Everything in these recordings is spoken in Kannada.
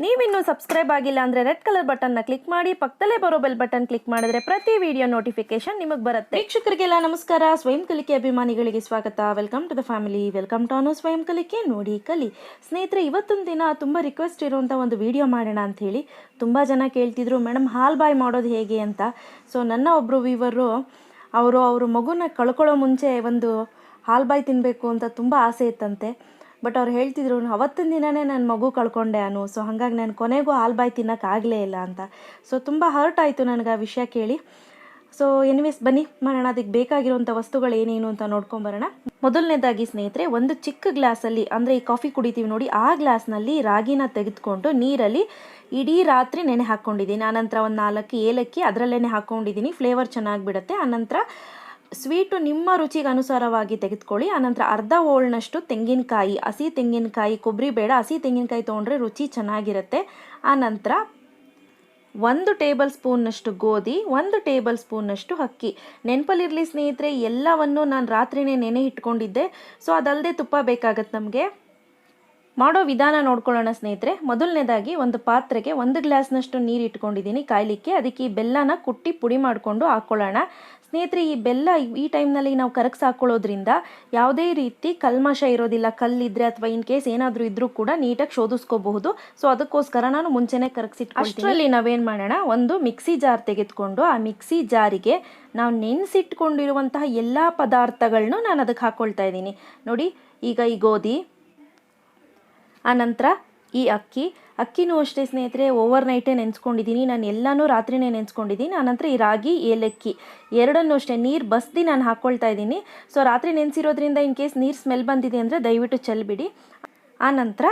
ನೀವಿನ್ನೂ ಸಬ್ಸ್ಕ್ರೈಬ್ ಆಗಿಲ್ಲ ಅಂದರೆ ರೆಡ್ ಕಲರ್ ಬಟನ್ನ ಕ್ಲಿಕ್ ಮಾಡಿ, ಪಕ್ಕದಲ್ಲೇ ಬರೋ ಬೆಲ್ ಬಟನ್ ಕ್ಲಿಕ್ ಮಾಡಿದ್ರೆ ಪ್ರತಿ ವಿಡಿಯೋ ನೋಟಿಫಿಕೇಶನ್ ನಿಮಗೆ ಬರುತ್ತೆ. ವೀಕ್ಷಕರಿಗೆಲ್ಲ ನಮಸ್ಕಾರ. ಸ್ವಯಂ ಕಲಿಕೆ ಅಭಿಮಾನಿಗಳಿಗೆ ಸ್ವಾಗತ. Welcome to the family, welcome to ಅನು ಸ್ವಯಂ ಕಲಿಕೆ. ನೋಡಿ ಕಲಿ ಸ್ನೇಹಿತರೆ, ಇವತ್ತೊಂದು ದಿನ ತುಂಬ ರಿಕ್ವೆಸ್ಟ್ ಇರುವಂಥ ಒಂದು ವಿಡಿಯೋ ಮಾಡೋಣ ಅಂತ ಹೇಳಿ ತುಂಬ ಜನ ಕೇಳ್ತಿದ್ರು, ಮೇಡಮ್ ಹಾಲು ಬಾಯ್ ಮಾಡೋದು ಹೇಗೆ ಅಂತ. ಸೊ ನನ್ನ ಒಬ್ಬರು ವೀವರು ಅವರು ಮಗುನ ಕಳ್ಕೊಳ್ಳೋ ಮುಂಚೆ ಒಂದು ಹಾಲು ಬಾಯ್ ತಿನ್ನಬೇಕು ಅಂತ ತುಂಬ ಆಸೆ ಇತ್ತಂತೆ. ಬಟ್ ಅವ್ರು ಹೇಳ್ತಿದ್ರು, ಅವತ್ತಿನ ದಿನವೇ ನನ್ನ ಮಗು ಕಳ್ಕೊಂಡೆ ಅನು, ಸೊ ಹಾಗಾಗಿ ನಾನು ಕೊನೆಗೂ ಹಾಲು ಬಾಯಿ ತಿನ್ನೋಕ್ಕಾಗಲೇ ಇಲ್ಲ ಅಂತ. ಸೊ ತುಂಬ ಹರ್ಟ್ ಆಯಿತು ನನಗೆ ಆ ವಿಷಯ ಕೇಳಿ. ಸೊ ಎನಿವೇಸ್ ಬನ್ನಿ ಮಾಡೋಣ, ಅದಕ್ಕೆ ಬೇಕಾಗಿರುವಂಥ ವಸ್ತುಗಳು ಏನೇನು ಅಂತ ನೋಡ್ಕೊಂಬರೋಣ. ಮೊದಲನೇದಾಗಿ ಸ್ನೇಹಿತರೆ, ಒಂದು ಚಿಕ್ಕ ಗ್ಲಾಸಲ್ಲಿ, ಅಂದರೆ ಈ ಕಾಫಿ ಕುಡಿತೀವಿ ನೋಡಿ, ಆ ಗ್ಲಾಸ್ನಲ್ಲಿ ರಾಗಿನ ತೆಗೆದುಕೊಂಡು ನೀರಲ್ಲಿ ಇಡೀ ರಾತ್ರಿ ನೆನೆ ಹಾಕ್ಕೊಂಡಿದ್ದೀನಿ. ಆನಂತರ ಒಂದು 4 ಏಲಕ್ಕಿ ಅದರಲ್ಲೇ ಹಾಕ್ಕೊಂಡಿದ್ದೀನಿ, ಫ್ಲೇವರ್ ಚೆನ್ನಾಗಿ ಬಿಡುತ್ತೆ. ಆನಂತರ ಸ್ವೀಟು ನಿಮ್ಮ ರುಚಿಗೆ ಅನುಸಾರವಾಗಿ ತೆಗೆದುಕೊಳ್ಳಿ. ಆನಂತರ ಅರ್ಧ ಓಳ್ನಷ್ಟು ತೆಂಗಿನಕಾಯಿ, ಹಸಿ ತೆಂಗಿನಕಾಯಿ, ಕೊಬ್ಬರಿ ಬೇಡ, ಹಸಿ ತೆಂಗಿನಕಾಯಿ ತೊಗೊಂಡ್ರೆ ರುಚಿ ಚೆನ್ನಾಗಿರುತ್ತೆ. ಆನಂತರ 1 ಟೇಬಲ್ ಸ್ಪೂನ್ನಷ್ಟು ಗೋಧಿ, 1 ಟೇಬಲ್ ಸ್ಪೂನ್ನಷ್ಟು ಅಕ್ಕಿ. ನೆನಪಲ್ಲಿರಲಿ ಸ್ನೇಹಿತರೆ, ಎಲ್ಲವನ್ನು ನಾನು ರಾತ್ರಿನೇ ನೆನೆ ಇಟ್ಕೊಂಡಿದ್ದೆ. ಸೊ ಅದಲ್ಲದೆ ತುಪ್ಪ ಬೇಕಾಗತ್ತೆ ನಮಗೆ. ಮಾಡೋ ವಿಧಾನ ನೋಡ್ಕೊಳ್ಳೋಣ ಸ್ನೇಹಿತರೆ. ಮೊದಲನೇದಾಗಿ ಒಂದು ಪಾತ್ರೆಗೆ 1 ಗ್ಲಾಸ್ನಷ್ಟು ನೀರು ಇಟ್ಕೊಂಡಿದ್ದೀನಿ ಕಾಯಲಿಕ್ಕೆ. ಅದಕ್ಕೆ ಈ ಬೆಲ್ಲನ ಕುಟ್ಟಿ ಪುಡಿ ಮಾಡಿಕೊಂಡು ಹಾಕ್ಕೊಳ್ಳೋಣ. ಸ್ನೇಹಿತರೆ, ಈ ಬೆಲ್ಲ ಈ ಟೈಮ್ನಲ್ಲಿ ನಾವು ಕರಗಿಸಿ ಹಾಕ್ಕೊಳ್ಳೋದ್ರಿಂದ ಯಾವುದೇ ರೀತಿ ಕಲ್ಮಶ ಇರೋದಿಲ್ಲ. ಕಲ್ಲಿದ್ದರೆ ಅಥವಾ ಇನ್ ಕೇಸ್ ಏನಾದರೂ ಇದ್ದರೂ ಕೂಡ ನೀಟಾಗಿ ಶೋಧಿಸ್ಕೋಬಹುದು. ಸೊ ಅದಕ್ಕೋಸ್ಕರ ನಾನು ಮುಂಚೆನೇ ಕರಗಿಸಿಟ್ಟು ಅಷ್ಟರಲ್ಲಿ ನಾವೇನು ಮಾಡೋಣ, ಒಂದು ಮಿಕ್ಸಿ ಜಾರ್ ತೆಗೆದುಕೊಂಡು ಆ ಮಿಕ್ಸಿ ಜಾರಿಗೆ ನಾವು ನೆನೆಸಿಟ್ಕೊಂಡಿರುವಂತಹ ಎಲ್ಲ ಪದಾರ್ಥಗಳನ್ನೂ ನಾನು ಅದಕ್ಕೆ ಹಾಕ್ಕೊಳ್ತಾ ಇದ್ದೀನಿ. ನೋಡಿ, ಈಗ ಈ ಗೋಧಿ, ಆನಂತರ ಈ ಅಕ್ಕಿನೂ ಅಷ್ಟೇ ಸ್ನೇಹಿತರೆ, ಓವರ್ ನೈಟೇ ನೆನೆಸ್ಕೊಂಡಿದ್ದೀನಿ ನಾನು, ಎಲ್ಲನೂ ರಾತ್ರಿನೇ ನೆನೆಸ್ಕೊಂಡಿದ್ದೀನಿ. ಆನಂತರ ಈ ರಾಗಿ, ಏಲಕ್ಕಿ ಎರಡನ್ನೂ ಅಷ್ಟೇ ನೀರು ಬಸ್ದು ನಾನು ಹಾಕ್ಕೊಳ್ತಾ ಇದ್ದೀನಿ. ಸೊ ರಾತ್ರಿ ನೆನೆಸಿರೋದ್ರಿಂದ ಇನ್ ಕೇಸ್ ನೀರು ಸ್ಮೆಲ್ ಬಂದಿದೆ ಅಂದರೆ ದಯವಿಟ್ಟು ಚೆಲ್ಬಿಡಿ. ಆನಂತರ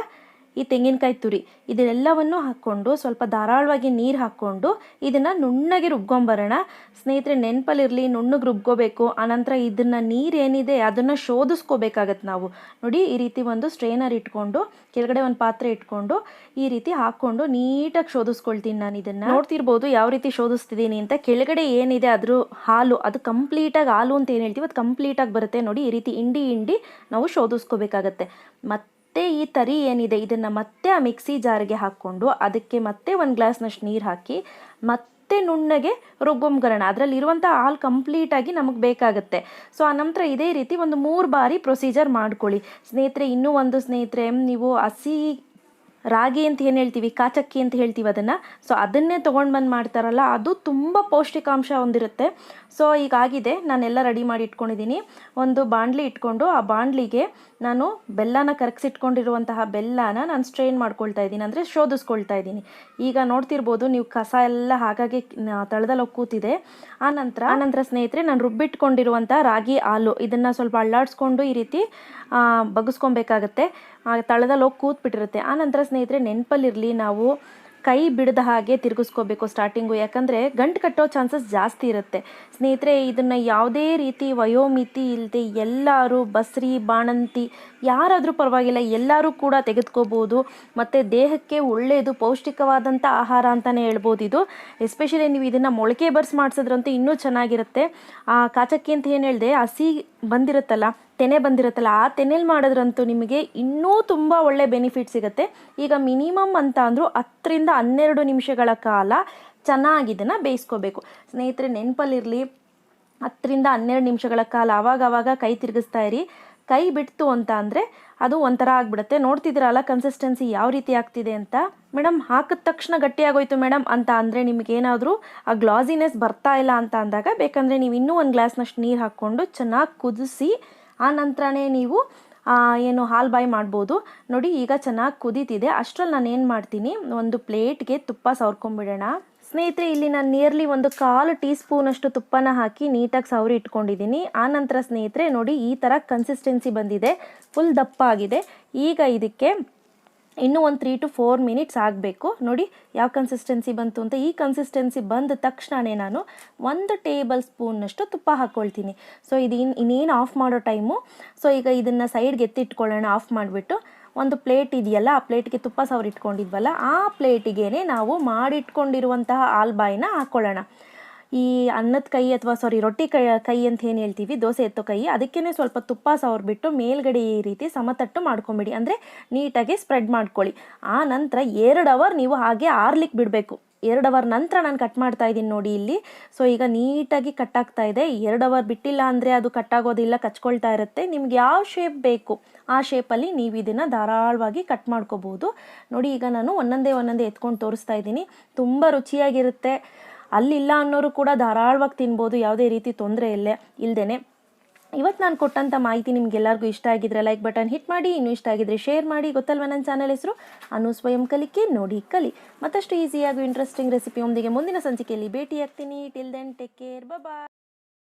ಈ ತೆಂಗಿನಕಾಯಿ ತುರಿ ಇದೆಲ್ಲವನ್ನು ಹಾಕ್ಕೊಂಡು ಸ್ವಲ್ಪ ಧಾರಾಳವಾಗಿ ನೀರು ಹಾಕ್ಕೊಂಡು ಇದನ್ನು ನುಣ್ಣಗೆ ರುಬ್ಕೊಂಬರೋಣ ಸ್ನೇಹಿತರೆ. ನೆನಪಲ್ಲಿರಲಿ, ನುಣ್ಣಗೆ ರುಬ್ಕೋಬೇಕು. ಆನಂತರ ಇದನ್ನು ನೀರೇನಿದೆ ಅದನ್ನು ಶೋಧಿಸ್ಕೋಬೇಕಾಗತ್ತೆ ನಾವು. ನೋಡಿ, ಈ ರೀತಿ ಒಂದು ಸ್ಟ್ರೈನರ್ ಇಟ್ಕೊಂಡು ಕೆಳಗಡೆ ಒಂದು ಪಾತ್ರೆ ಇಟ್ಕೊಂಡು ಈ ರೀತಿ ಹಾಕ್ಕೊಂಡು ನೀಟಾಗಿ ಶೋಧಿಸ್ಕೊಳ್ತೀನಿ ನಾನು. ಇದನ್ನು ನೋಡ್ತಿರ್ಬೋದು ಯಾವ ರೀತಿ ಶೋಧಿಸ್ತಿದ್ದೀನಿ ಅಂತ. ಕೆಳಗಡೆ ಏನಿದೆ ಅದ್ರ ಹಾಲು, ಅದು ಕಂಪ್ಲೀಟಾಗಿ ಹಾಲು ಅಂತ ಏನು ಹೇಳ್ತೀವಿ ಅದು ಕಂಪ್ಲೀಟಾಗಿ ಬರುತ್ತೆ. ನೋಡಿ, ಈ ರೀತಿ ಇಂಡಿ ನಾವು ಶೋಧಿಸ್ಕೋಬೇಕಾಗತ್ತೆ. ಮತ್ತೆ ಈ ತರಿ ಏನಿದೆ ಇದನ್ನು ಮತ್ತೆ ಆ ಮಿಕ್ಸಿ ಜಾರ್ಗೆ ಹಾಕ್ಕೊಂಡು ಅದಕ್ಕೆ ಮತ್ತೆ 1 ಗ್ಲಾಸ್ನಷ್ಟು ನೀರು ಹಾಕಿ ಮತ್ತೆ ನುಣ್ಣಗೆ ರುಬ್ಕೊಂಬರೋಣ. ಅದರಲ್ಲಿರುವಂಥ ಹಾಲು ಕಂಪ್ಲೀಟಾಗಿ ನಮಗೆ ಬೇಕಾಗುತ್ತೆ. ಸೊ ಆನಂತರ ಇದೇ ರೀತಿ ಒಂದು 3 ಬಾರಿ ಪ್ರೊಸೀಜರ್ ಮಾಡ್ಕೊಳ್ಳಿ ಸ್ನೇಹಿತರೆ. ಇನ್ನೂ ಒಂದು ಸ್ನೇಹಿತರೆ, ನೀವು ಹಸಿ ರಾಗಿ ಅಂತ ಏನು ಹೇಳ್ತೀವಿ, ಕಾಚಕ್ಕಿ ಅಂತ ಹೇಳ್ತೀವಿ ಅದನ್ನು, ಸೊ ಅದನ್ನೇ ತೊಗೊಂಡು ಬಂದು ಮಾಡ್ತಾರಲ್ಲ, ಅದು ತುಂಬ ಪೌಷ್ಟಿಕಾಂಶ ಹೊಂದಿರುತ್ತೆ. ಸೊ ಈಗಾಗಿದೆ, ನಾನೆಲ್ಲ ರೆಡಿ ಮಾಡಿ ಇಟ್ಕೊಂಡಿದ್ದೀನಿ. ಒಂದು ಬಾಣಲಿ ಇಟ್ಕೊಂಡು ಆ ಬಾಣಲಿಗೆ ನಾನು ಬೆಲ್ಲನ ಕರಗಿಸಿಟ್ಕೊಂಡಿರುವಂತಹ ಬೆಲ್ಲನ ನಾನು ಸ್ಟ್ರೈನ್ ಮಾಡ್ಕೊಳ್ತಾ ಇದ್ದೀನಿ, ಅಂದರೆ ಶೋಧಿಸ್ಕೊಳ್ತಾ ಇದ್ದೀನಿ. ಈಗ ನೋಡ್ತಿರ್ಬೋದು ನೀವು, ಕಸ ಎಲ್ಲ ಹಾಗಾಗಿ ತಳದಲ್ಲಿ ಹೋಗಿ ಕೂತಿದೆ. ಆನಂತರ ಸ್ನೇಹಿತರೆ, ನಾನು ರುಬ್ಬಿಟ್ಕೊಂಡಿರುವಂಥ ರಾಗಿ ಹಾಲು ಇದನ್ನು ಸ್ವಲ್ಪ ಅಳ್ಳಾಡಿಸ್ಕೊಂಡು ಈ ರೀತಿ ಬಗ್ಗಿಸ್ಕೊಬೇಕಾಗತ್ತೆ. ತಳದಲ್ಲಿ ಹೋಗಿ ಕೂತ್ಬಿಟ್ಟಿರುತ್ತೆ. ಆನಂತರ ಸ್ನೇಹಿತರೆ, ನೆನಪಲ್ಲಿರಲಿ, ನಾವು ಕೈ ಬಿಡದ ಹಾಗೆ ತಿರುಗಿಸ್ಕೋಬೇಕು ಸ್ಟಾರ್ಟಿಂಗು, ಯಾಕಂದರೆ ಗಂಟು ಕಟ್ಟೋ ಚಾನ್ಸಸ್ ಜಾಸ್ತಿ ಇರುತ್ತೆ ಸ್ನೇಹಿತರೆ. ಇದನ್ನು ಯಾವುದೇ ರೀತಿ ವಯೋಮಿತಿ ಇಲ್ಲದೆ ಎಲ್ಲರೂ, ಬಸ್ರಿ, ಬಾಣಂತಿ ಯಾರಾದರೂ ಪರವಾಗಿಲ್ಲ, ಎಲ್ಲರೂ ಕೂಡ ತೆಗೆದುಕೋಬೋದು. ಮತ್ತು ದೇಹಕ್ಕೆ ಒಳ್ಳೆಯದು, ಪೌಷ್ಟಿಕವಾದಂಥ ಆಹಾರ ಅಂತಲೇ ಹೇಳ್ಬೋದು ಇದು. ಎಸ್ಪೆಷಲಿ ನೀವು ಇದನ್ನು ಮೊಳಕೆ ಬರ್ಸಿ ಮಾಡಿಸಿದ್ರಂತೂ ಇನ್ನೂ ಚೆನ್ನಾಗಿರುತ್ತೆ. ಆ ಕಾಚಕ್ಕಿ ಅಂತ ಏನು ಹೇಳಿದೆ, ಹಸಿ ಬಂದಿರುತ್ತಲ್ಲ, ತೆನೆ ಬಂದಿರುತ್ತಲ್ಲ, ಆ ತೆನೆಯಲ್ಲಿ ಮಾಡಿದ್ರಂತೂ ನಿಮಗೆ ಇನ್ನೂ ತುಂಬ ಒಳ್ಳೆ ಬೆನಿಫಿಟ್ ಸಿಗುತ್ತೆ. ಈಗ ಮಿನಿಮಮ್ ಅಂತ ಅಂದರೂ 10 ರಿಂದ 12 ನಿಮಿಷಗಳ ಕಾಲ ಚೆನ್ನಾಗಿದನ್ನು ಬೇಯಿಸ್ಕೋಬೇಕು ಸ್ನೇಹಿತರೆ. ನೆನಪಲ್ಲಿರಲಿ, 10 ರಿಂದ 12 ನಿಮಿಷಗಳ ಕಾಲ ಆವಾಗ ಕೈ ತಿರುಗಿಸ್ತಾ ಇರಿ. ಕೈ ಬಿಡ್ತು ಅಂತ ಅಂದರೆ ಅದು ಒಂಥರ ಆಗಿಬಿಡುತ್ತೆ. ನೋಡ್ತಿದ್ದೀರಲ್ಲ ಕನ್ಸಿಸ್ಟೆನ್ಸಿ ಯಾವ ರೀತಿ ಆಗ್ತಿದೆ ಅಂತ. ಮೇಡಮ್ ಹಾಕಿದ ತಕ್ಷಣ ಗಟ್ಟಿಯಾಗೋಯ್ತು ಮೇಡಮ್ ಅಂತ ಅಂದರೆ, ನಿಮಗೇನಾದರೂ ಆ ಗ್ಲಾಸಿನೆಸ್ ಬರ್ತಾ ಇಲ್ಲ ಅಂತ ಅಂದಾಗ ಬೇಕಂದರೆ ನೀವು ಇನ್ನೂ 1 ಗ್ಲಾಸ್ನಷ್ಟು ನೀರು ಹಾಕ್ಕೊಂಡು ಚೆನ್ನಾಗಿ ಕುದಿಸಿ ಆ ನಂತರನೇ ನೀವು ಏನು ಹಾಲು ಬಾಯಿ ಮಾಡ್ಬೋದು. ನೋಡಿ, ಈಗ ಚೆನ್ನಾಗಿ ಕುದೀತಿದೆ. ಅಷ್ಟರಲ್ಲಿ ನಾನು ಏನು ಮಾಡ್ತೀನಿ, ಒಂದು ಪ್ಲೇಟ್ಗೆ ತುಪ್ಪ ಸವರ್ಕೊಂಡ್ಬಿಡೋಣ ಸ್ನೇಹಿತರೆ. ಇಲ್ಲಿ ನಾನು ನಿಯರ್ಲಿ 1/4 ಟೀ ಸ್ಪೂನಷ್ಟು ತುಪ್ಪನ ಹಾಕಿ ನೀಟಾಗಿ ಸವರಿ ಇಟ್ಕೊಂಡಿದ್ದೀನಿ. ಆನಂತರ ಸ್ನೇಹಿತರೆ ನೋಡಿ, ಈ ಥರ ಕನ್ಸಿಸ್ಟೆನ್ಸಿ ಬಂದಿದೆ, ಫುಲ್ ದಪ್ಪ ಆಗಿದೆ. ಈಗ ಇದಕ್ಕೆ ಇನ್ನೂ ಒಂದು 3 to 4 ಮಿನಿಟ್ಸ್ ಆಗಬೇಕು. ನೋಡಿ ಯಾವ ಕನ್ಸಿಸ್ಟೆನ್ಸಿ ಬಂತು ಅಂತ. ಈ ಕನ್ಸಿಸ್ಟೆನ್ಸಿ ಬಂದ ತಕ್ಷಣವೇ ನಾನು 1 ಟೇಬಲ್ ಸ್ಪೂನ್ನಷ್ಟು ತುಪ್ಪ ಹಾಕ್ಕೊಳ್ತೀನಿ. ಸೊ ಇದು ಇನ್ನೇನು ಆಫ್ ಮಾಡೋ ಟೈಮು. ಸೊ ಈಗ ಇದನ್ನು ಸೈಡ್ಗೆ ಎತ್ತಿಟ್ಕೊಳ್ಳೋಣ ಆಫ್ ಮಾಡಿಬಿಟ್ಟು. ಒಂದು ಪ್ಲೇಟ್ ಇದೆಯಲ್ಲ, ಆ ಪ್ಲೇಟ್ಗೆ ತುಪ್ಪ ಸವರಿಟ್ಕೊಂಡಿದ್ವಲ್ಲ, ಆ ಪ್ಲೇಟಿಗೆ ನಾವು ಮಾಡಿಟ್ಕೊಂಡಿರುವಂತಹ ಹಾಲು ಬಾಯಿನ ಹಾಕ್ಕೊಳ್ಳೋಣ. ಈ ಅನ್ನದ ಕೈ ಅಥವಾ ರೊಟ್ಟಿ ಕೈ ಅಂತ ಏನು ಹೇಳ್ತೀವಿ, ದೋಸೆ ಎತ್ತೋ ಕೈ, ಅದಕ್ಕೇ ಸ್ವಲ್ಪ ತುಪ್ಪ ಸವರ್ಬಿಟ್ಟು ಮೇಲ್ಗಡೆ ಈ ರೀತಿ ಸಮತಟ್ಟು ಮಾಡ್ಕೊಂಬಿಡಿ. ಅಂದರೆ ನೀಟಾಗಿ ಸ್ಪ್ರೆಡ್ ಮಾಡ್ಕೊಳ್ಳಿ. ಆ ನಂತರ 2 ಅವರ್ ನೀವು ಹಾಗೆ ಆರ್ಲಿಕ್ಕೆ ಬಿಡಬೇಕು. 2 ಅವರ್ ನಂತರ ನಾನು ಕಟ್ ಮಾಡ್ತಾ ಇದ್ದೀನಿ ನೋಡಿ ಇಲ್ಲಿ. ಸೊ ಈಗ ನೀಟಾಗಿ ಕಟ್ಟಾಗ್ತಾ ಇದೆ. 2 ಅವರ್ ಬಿಟ್ಟಿಲ್ಲ ಅಂದರೆ ಅದು ಕಟ್ಟಾಗೋದಿಲ್ಲ, ಕಚ್ಕೊಳ್ತಾ ಇರುತ್ತೆ. ನಿಮ್ಗೆ ಯಾವ ಶೇಪ್ ಬೇಕು ಆ ಶೇಪಲ್ಲಿ ನೀವು ಇದನ್ನು ಧಾರಾಳವಾಗಿ ಕಟ್ ಮಾಡ್ಕೋಬೋದು. ನೋಡಿ ಈಗ ನಾನು ಒಂದೊಂದೇ ಎತ್ಕೊಂಡು ತೋರಿಸ್ತಾ ಇದ್ದೀನಿ. ತುಂಬ ರುಚಿಯಾಗಿರುತ್ತೆ. ಅಲ್ಲಿಲ್ಲ ಅನ್ನೋರು ಕೂಡ ಧಾರಾಳವಾಗಿ ತಿನ್ಬೋದು, ಯಾವುದೇ ರೀತಿ ತೊಂದರೆ ಇಲ್ಲದೇ. ಇವತ್ತು ನಾನು ಕೊಟ್ಟಂಥ ಮಾಹಿತಿ ನಿಮಗೆಲ್ಲರಿಗೂ ಇಷ್ಟ ಆಗಿದ್ರೆ ಲೈಕ್ ಬಟನ್ ಹಿಟ್ ಮಾಡಿ, ಇನ್ನೂ ಇಷ್ಟ ಆಗಿದ್ರೆ ಶೇರ್ ಮಾಡಿ. ಗೊತ್ತಲ್ವ ನನ್ನ ಚಾನಲ್ ಹೆಸರು ಅನು ಸ್ವಯಂ ಕಲಿಕೆ, ನೋಡಿ ಕಲಿ. ಮತ್ತಷ್ಟು ಈಸಿಯಾಗಿ ಇಂಟ್ರೆಸ್ಟಿಂಗ್ ರೆಸಿಪಿಯೊಂದಿಗೆ ಮುಂದಿನ ಸಂಚಿಕೆಯಲ್ಲಿ ಭೇಟಿಯಾಗ್ತೀನಿ. ಟಿಲ್ ದೆನ್ ಟೇಕ್ ಕೇರ್, ಬಾಯ್.